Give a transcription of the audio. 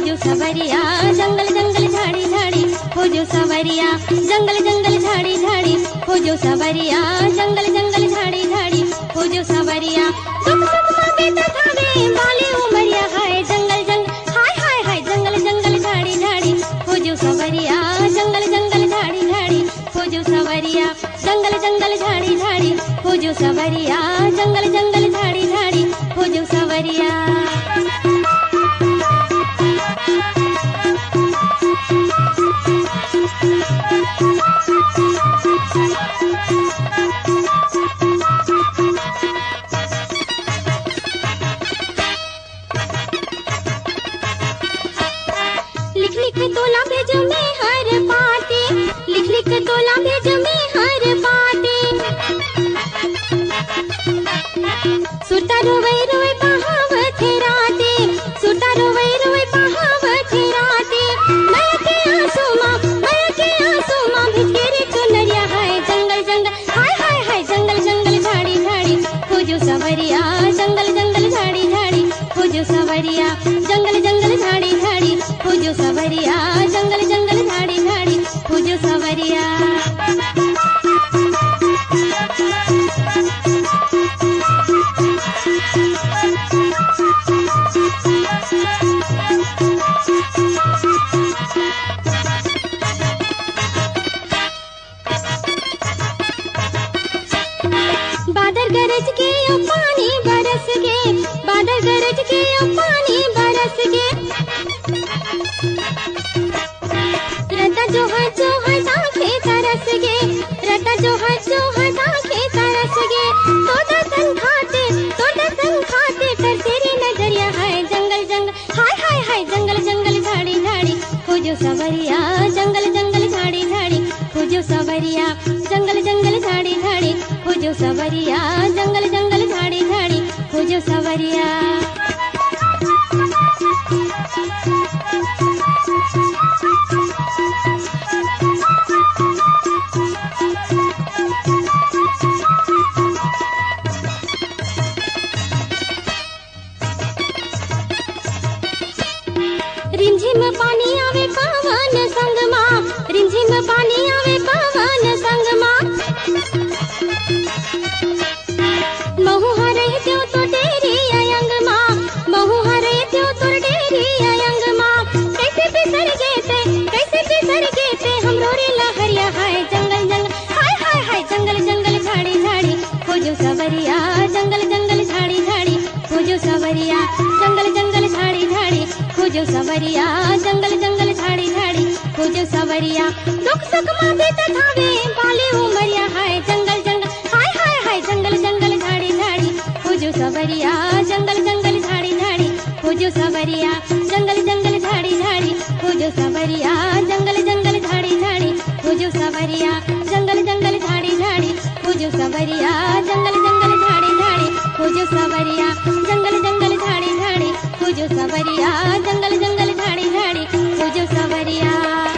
खोजो सवरिया, जंगल जंगल झाड़ी झाड़ी खोजो सवरिया, जंगल जंगल झाड़ी झाड़ी खोजो सवरिया, जंगल जंगल झाड़ी झाड़ी खोजो सवरिया। दुख सुख में बीतत हवे बाली उमरिया, हाय जंगल जंगल हाय हाय हाय जंगल जंगल झाड़ी झाड़ी खोजो सवरिया, जंगल जंगल झाड़ी झाड़ी खोजो सवरिया, जंगल जंगल झाड़ी झाड़ी खोजो सवरिया, जंगल जंगल झाड़ी झाड़ी खोजो सवरिया। लिख लिख तोला भेज में हर पाते, लिख लिख तोला भेज में हर पाते। सुरता रोवे रोवे बहावत राते, सुरता रोवे रोवे बहावत राते। मैं के आंसू मां भिजके रे चुनरिया, हाय जंगल जंगल हाय हाय हाय जंगल जंगल झाड़ी झाड़ी खोजो सवरिया, जंगल जंगल झाड़ी झाड़ी खोजो सवरिया, जंगल जंगल झाड़ी झाड़ी खोजो सवरिया, जंगल जंगल झाड़ी झाड़ी खोजो सवरिया। बादल गरज के ओ पानी बरस के, बादल गरज के ओ पानी बरस के। रता जो है आंखें तरस गे, रता जो है आंखें तरस गे। तो दर्शन खाते कर तेरी नजरिया, हाय जंगल जंगल हाय हाय हाय जंगल जंगल झाड़ी झाड़ी खोजो सवरिया, जंगल जंगल झाड़ी झाड़ी खोजो सवरिया, जंगल जंगल झाड़ी झाड़ी खोजो सवरिया, जंगल जंगल झाड़ी झाड़ी खोजो सवरिया। रिमझिम पानी आवे पावन संग माँ, रिमझिम पानी आवे पावन संग माँ। महू हरे त्यों तो डेरी अयंग माँ, महू हरे त्यों तो डेरी अयंग माँ। कैसे बिसर गेते हमरो रे लहरिया, हाय जंगल जंगल हाय हाय हाय जंगल जंगल झाड़ी झाड़ी खोजो सवरिया, जंगल जंगल झाड़ी झाड़ी खोजो सवरिया, जंगल जंगल झाड़ी झाड़ी खोजो सवरिया, जंगल जंगल झाड़ी झाड़ी खोजो सवरिया। दुख सुख में बीतत हवे बाली उमरिया, हाय जंगल जंगल हाय हाय हाय जंगल जंगल झाड़ी झाड़ी खोजो सवरिया, जंगल जंगल झाड़ी झाड़ी खोजो सवरिया, जंगल जंगल झाड़ी झाड़ी खोजो सवरिया, जंगल जंगल झाड़ी झाड़ी खोजो सवरिया, जंगल जंगल झाड़ी झाड़ी खोजो सवरिया, जंगल जंगल झाड़ी झाड़ी खोजो सवरिया, जंगल जंगल झाड़ी झाड़ी खोजो सवरिया, जंगल जंगल झाड़ी झाड़ी खोजो सवरिया।